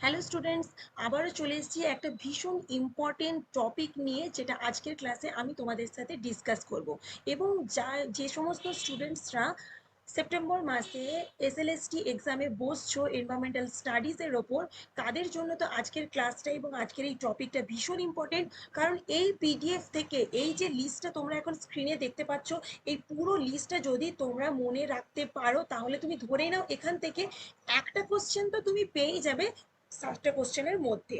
Hello students, আবারও চলে এসেছি একটা ভীষণ ইম্পর্টেন্ট টপিক নিয়ে, যেটা আজকের ক্লাসে আমি তোমাদের সাথে ডিসকাস করব। এবং যে সমস্ত স্টুডেন্টসরা সেপ্টেম্বর মাসে এসএলএসটি এক্সামে বসছো এনভায়রনমেন্টাল স্টাডিজের ওপর, তাদের জন্য তো আজকের ক্লাসটা এবং আজকের এই টপিকটা ভীষণ ইম্পর্টেন্ট। কারণ এই পিডিএফ থেকে এই যে লিস্টটা তোমরা এখন স্ক্রিনে দেখতে পাচ্ছ, এই পুরো লিস্টটা যদি তোমরা মনে রাখতে পারো, তাহলে তুমি ধরে নাও এখান থেকে একটা কোশ্চেন তো তুমি পেয়ে যাবে 7টা কোশ্চেনের মধ্যে।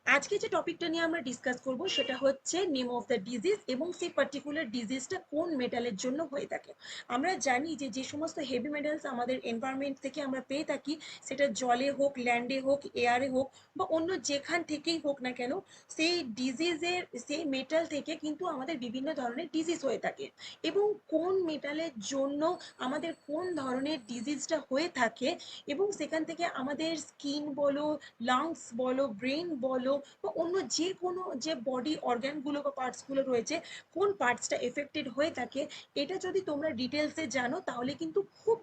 আজকে যে টপিকটা নিয়ে আমরা ডিসকাস করব সেটা হচ্ছে নেম অফ দ্য ডিজিজ, এবং সেই পার্টিকুলার ডিজিজটা কোন মেটালের জন্য হয়ে থাকে। আমরা জানি যে যে সমস্ত হেভি মেটালস আমাদের এনভায়রনমেন্ট থেকে আমরা পেয়ে থাকি, সেটা জলে হোক, ল্যান্ডে হোক, এয়ারে হোক, বা অন্য যেখান থেকেই হোক না কেন, সেই ডিজিজের সেই মেটাল থেকে কিন্তু আমাদের বিভিন্ন ধরনের ডিজিজ হয়ে থাকে। এবং কোন মেটালের জন্য আমাদের কোন ধরনের ডিজিজটা হয়ে থাকে, এবং সেখান থেকে আমাদের স্কিন বলো, লাংস বলো, ব্রেন বলো, বা অন্য যে কোনো যে বডি অর্গানগুলো বা পার্টসগুলো রয়েছে, কোন পার্টসটা এফেক্টেড হয়ে থাকে, এটা যদি তোমরা ডিটেলসে জানো, তাহলে কিন্তু খুব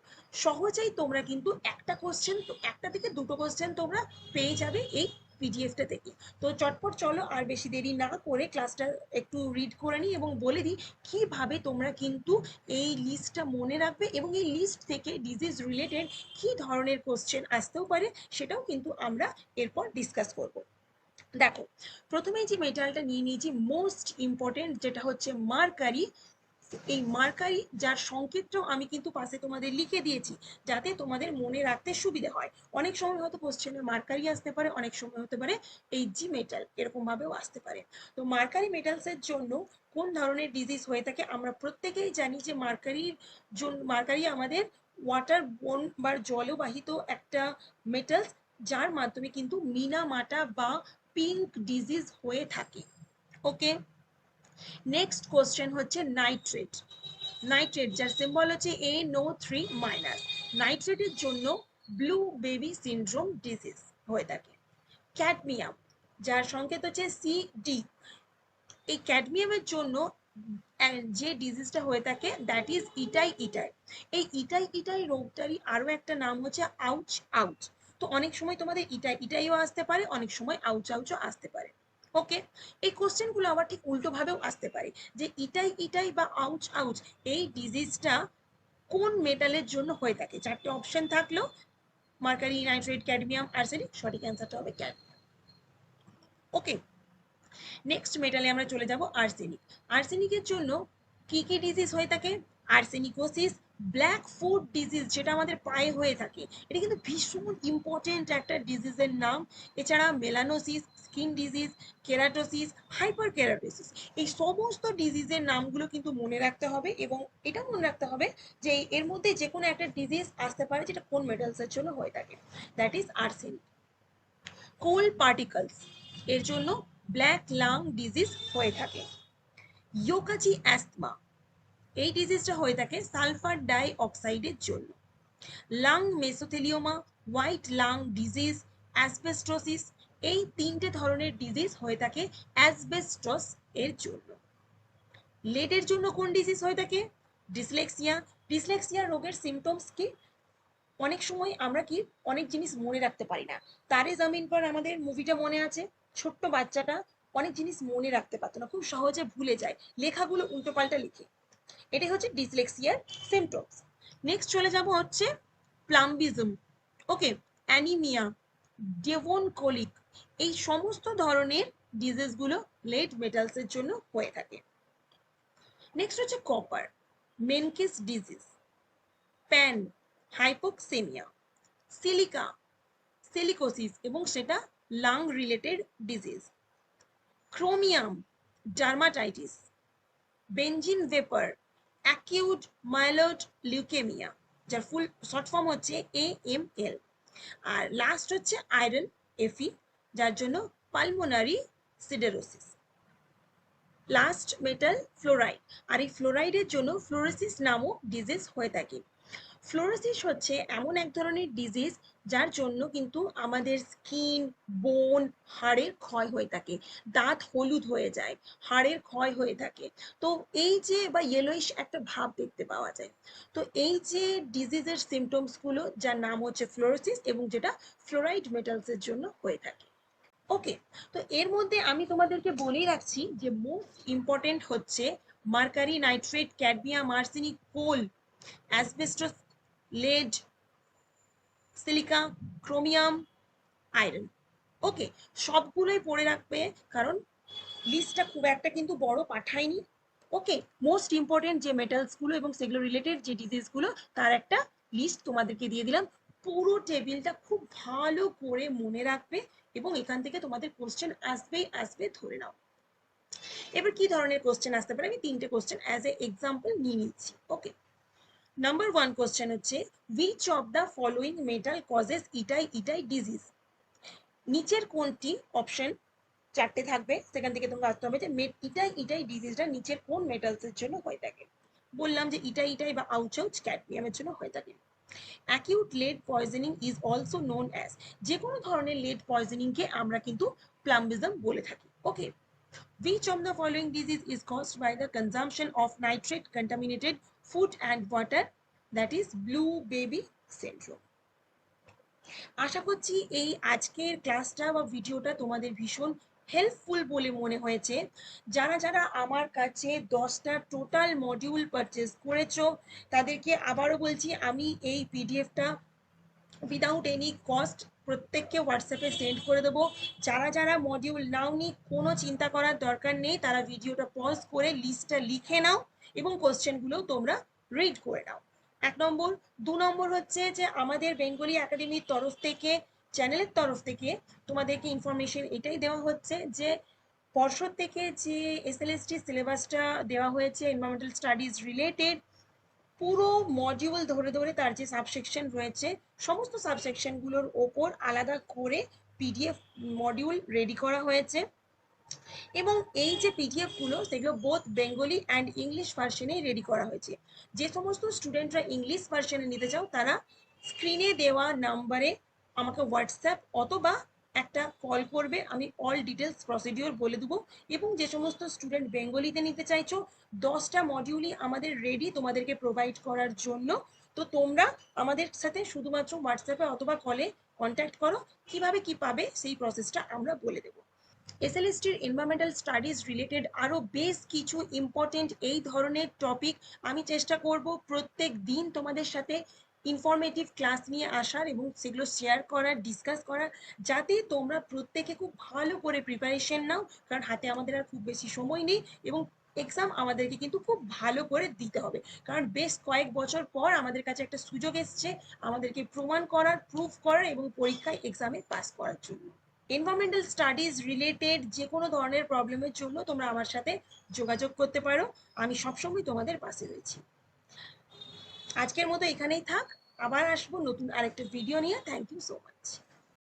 সহজেই তোমরা কিন্তু একটা কোশ্চেন, একটা থেকে দুটো কোশ্চেন তোমরা পেয়ে যাবে এই পিডিএফটা থেকে। তো চটপট চলো, আর বেশি দেরি না করে ক্লাসটা একটু রিড করে নিই এবং বলে দিই কিভাবে তোমরা কিন্তু এই লিস্টটা মনে রাখবে, এবং এই লিস্ট থেকে ডিজিজ রিলেটেড কি ধরনের কোশ্চেন আসতেও পারে সেটাও কিন্তু আমরা এরপর ডিসকাস করব। দেখো, প্রথমেই যে মেটালটা নিয়ে নিয়েছি মোস্ট ইম্পর্টেন্ট, যেটা হচ্ছে মার্কারি। এই মার্কারি, যার সংকেতটাও আমি কিন্তু পাশে তোমাদের লিখে দিয়েছি, যাতে তোমাদের মনে রাখতে সুবিধা হয়। অনেক সময় হয়তো কোশ্চেনে মার্কারি আসতে পারে, অনেক সময় হতে পারে এই জি মেটাল, এরকম ভাবেও আসতে পারে। তো মার্কারি মেটালসের জন্য কোন ধরনের ডিজিজ হয়ে থাকে, আমরা প্রত্যেকেই জানি যে মার্কারি আমাদের ওয়াটার বোন বা জলবাহিত একটা মেটালস, যার মাধ্যমে কিন্তু মিনামাটা বা পিঙ্ক ডিজিজ হয়ে থাকে। ওকে, নেক্সট কোশ্চেন হচ্ছে নাইট্রেট। নাইট্রেট, যার সিম্বল হচ্ছে NO3-। নাইট্রেটের জন্য ব্লু বেবি সিনড্রোম ডিজিজ হয়ে থাকে। ক্যাডমিয়াম, যার সংকেত হচ্ছে CD, এই ক্যাডমিয়ামের জন্য যে ডিজিজটা হয়ে থাকে দ্যাট ইজ ইটাই ইটাই। এই ইটাই ইটাই রোগটারই আরো একটা নাম হচ্ছে আউচ আউচ। তো অনেক সময় তোমাদের ইটাই ইটাইও আসতে পারে, অনেক সময় আউচ আউচও আসতে পারে। ওকে, এই কোশ্চেনগুলো আবার ঠিক উল্টো ভাবেও আসতে পারে, যে ইটাই ইটাই বা আউচ আউচ এই ডিজিজটা কোন মেটালের জন্য হয়ে থাকে। 4টে অপশন থাকলো, মার্কারি, নাইট্রেট, ক্যাডমিয়াম, আর্সেনিক। সঠিক অ্যান্সারটা হবে ক্যাডমিয়াম। ওকে, নেক্সট মেটালে আমরা চলে যাব আর্সেনিক। আর্সেনিকের জন্য কি কি ডিজিজ হয়ে থাকে? আর্সেনিকোসিস, ব্ল্যাক ফুট ডিজিজ, যেটা আমাদের পায়ে হয়ে থাকে, এটা কিন্তু ভীষণ ইম্পর্টেন্ট একটা ডিজিজের নাম। এছাড়া মেলানোসিস, skin disease, keratosis, hyper keratosis, এই সমস্ত ডিজিজের নামগুলো কিন্তু মনে রাখতে হবে, এবং এটা মনে রাখতে হবে যে এর মধ্যে যে কোনো একটা ডিজিজ আসতে পারে যেটা কোন মেটালসের জন্য হয়ে থাকে, that is arsenic. Coal particles, এর জন্য ব্ল্যাক লাং ডিজিজ হয়ে থাকে। ইয়োকাচি অ্যাস্তমা, এই ডিজিজটা হয়ে থাকে সালফার ডাই অক্সাইডের জন্য। Lung mesothelioma, white lung disease, asbestosis, এই 3টে ধরনের ডিজিজ হয়ে থাকে অ্যাসবেস্টস এর জন্য। লেডের জন্য কোন ডিজিজ হয়ে থাকে? ডিসলেক্সিয়া। ডিসলেক্সিয়া রোগের সিমটমস কি? অনেক সময় আমরা কি অনেক জিনিস মনে রাখতে পারি না। তারে জামিন পর আমাদের মুভিটা মনে আছে, ছোট্ট বাচ্চাটা অনেক জিনিস মনে রাখতে পারতো না, খুব সহজে ভুলে যায়, লেখাগুলো উল্টোপাল্টা লিখে। এটাই হচ্ছে ডিসলেক্সিয়ার সিমটমস। নেক্সট চলে যাব হচ্ছে প্লাম্বিজম। ওকে, অ্যানিমিয়া, ডেভন কোলিক, এই সমস্ত ধরনের ডিজিজগুলো লেড মেটালসের জন্য হয়ে থাকে। নেক্সট হচ্ছে copper, Menkes disease, pan, hypoxaemia, silica, silicosis, এবং সেটা lung related disease. Chromium, dermatitis, benzene vapour, acute myeloid leukaemia, যার ফুল শর্ট ফর্ম হচ্ছে AML। আর লাস্ট হচ্ছে আয়রন Fe, যার জন্য pulmonary siderosis. Last metal fluoride, আর এই ফ্লোরাইডের জন্য ফ্লোরোসিস নামক ডিজিজ হয়ে থাকে। ফ্লোরোসিস হচ্ছে এমন এক ধরনের ডিজিজ যার জন্য কিন্তু আমাদের স্কিন, বোন, হাড়ের ক্ষয় হয়ে থাকে, দাঁত হলুদ হয়ে যায়, হাড়ের ক্ষয় হয়ে থাকে। তো এই যে বা ইয়েলোইশ একটা ভাব দেখতে পাওয়া যায়। তো এই যে ডিজিজের সিমটমস গুলো, যার নাম হচ্ছে ফ্লোরোসিস, এবং যেটা ফ্লোরাইড মেটালসের জন্য হয়ে থাকে। ওকে, তো এর মধ্যে আমি তোমাদেরকে বলেই রাখছি যে মোস্ট ইম্পর্টেন্ট হচ্ছে mercury, nitrate, cadmium, arsenic, coal, asbestos, lead, silica, chromium, iron. Okay, সবগুলোই পড়ে রাখবে, কারণ লিস্টটা খুব একটা কিন্তু বড় পাঠাইনি। ওকে, মোস্ট ইম্পর্টেন্ট যে মেটালস গুলো এবং সেগুলো রিলেটেড যে ডিজিজ গুলো, তার একটা লিস্ট তোমাদেরকে দিয়ে দিলাম। পুরো টেবিলটা খুব ভালো করে মনে রাখবে, এবং এখান থেকে তোমাদের কোশ্চেন আসবেই আসবে, ধরে নাও। এবার কি ধরনের কোশ্চেন আসতে পারে, আমি তিনটে কোশ্চেন অ্যাজ এ এক্সাম্পল নিয়ে নিচ্ছি। ওকে, নাম্বার ওয়ান কোশ্চেন হচ্ছে, which of the following metal causes itai itai disease? নিচের কোনটি অপশন, চারটে থাকবে, সেখান থেকে তোমরা আসতে হবে যে ইটাই ইটাই ডিজিজটা নিচের কোন মেটালসের জন্য হয়ে থাকে। বললাম যে ইটাই ইটাই বা আউচাউচ ক্যাডমিয়ামের জন্য হয়ে থাকে। Acute lead poisoning is also known as, যে কোনো ধরনের লেড পয়জনিংকে আমরা কিন্তু প্লাম্বিজম বলে থাকি। ওকে, which of the following disease is caused by the consumption of nitrate contaminated food and water, that is blue baby syndrome? আশা করছি এই আজকের ক্লাসটা বা ভিডিওটা তোমাদের ভীষণ হেল্পফুল বলে মনে হয়েছে। যারা যারা আমার কাছে 10টা টোটাল মডিউল পারচেস করেছো, তাদেরকে আবারও বলছি, আমি এই পিডিএফটা উইদাউট এনি কস্ট প্রত্যেককে হোয়াটসঅ্যাপে সেন্ড করে দেবো। যারা যারা মডিউল নাওনি, কোনো চিন্তা করার দরকার নেই, তারা ভিডিওটা পজ করে লিস্টটা লিখে নাও এবং কোশ্চেনগুলো তোমরা রিড করে নাও। 1 নম্বর। 2 নম্বর হচ্ছে যে আমাদের বেঙ্গলি একাডেমির তরফ থেকে, চ্যানেলের তরফ থেকে তোমাদেরকে ইনফরমেশন এটাই দেওয়া হচ্ছে যে পর্ষদ থেকে যে এসএলএসটি সিলেবাসটা দেওয়া হয়েছে এনভায়রনমেন্টাল স্টাডিজ রিলেটেড, পুরো মডিউল ধরে ধরে তার যে সাবসেকশন রয়েছে, সমস্ত সাবসেকশনগুলোর ওপর আলাদা করে পিডিএফ মডিউল রেডি করা হয়েছে। এবং এই যে পিডিএফ গুলো, সেগুলো বোথ বেঙ্গলি অ্যান্ড ইংলিশ ভার্সনেই রেডি করা হয়েছে। যে সমস্ত স্টুডেন্টরা ইংলিশ ভার্সনে নিতে চাও, তারা স্ক্রিনে দেওয়া নাম্বারে আমাকে হোয়াটসঅ্যাপ অথবা একটা কল করবে, আমি অল ডিটেলস প্রসিডিওর বলে দেবো। এবং যে সমস্ত স্টুডেন্ট বেঙ্গলিতে নিতে চাইছো, 10টা মডিউলই আমাদের রেডি তোমাদেরকে প্রোভাইড করার জন্য। তো তোমরা আমাদের সাথে শুধুমাত্র হোয়াটসঅ্যাপে অথবা কলে কন্ট্যাক্ট করো, কিভাবে কি পাবে সেই প্রসেসটা আমরা বলে দেবো। এসএলএসটির এনভায়রনমেন্টাল স্টাডিজ রিলেটেড আরও বেশ কিছু ইম্পর্টেন্ট এই ধরনের টপিক আমি চেষ্টা করব প্রত্যেক দিন তোমাদের সাথে ইনফরমেটিভ ক্লাস নিয়ে আসার, এবং সেগুলো শেয়ার করার, ডিসকাস করার, যাতে তোমরা প্রত্যেকে খুব ভালো করে প্রিপারেশন নাও। কারণ হাতে আমাদের আর খুব বেশি সময় নেই, এবং এক্সাম আমাদেরকে কিন্তু খুব ভালো করে দিতে হবে। কারণ বেশ কয়েক বছর পর আমাদের কাছে একটা সুযোগ এসছে আমাদেরকে প্রমাণ করার, প্রুফ করার এবং পরীক্ষায় এক্সামে পাস করার জন্য। এনভায়রনমেন্টাল স্টাডিজ রিলেটেড যে কোনো ধরনের প্রবলেমের জন্য তোমরা আমার সাথে যোগাযোগ করতে পারো, আমি সবসময় তোমাদের পাশে রয়েছি। আজকের মতো এখানেই থাক, আবার আসবো নতুন আরেকটা ভিডিও নিয়ে। Thank you so much.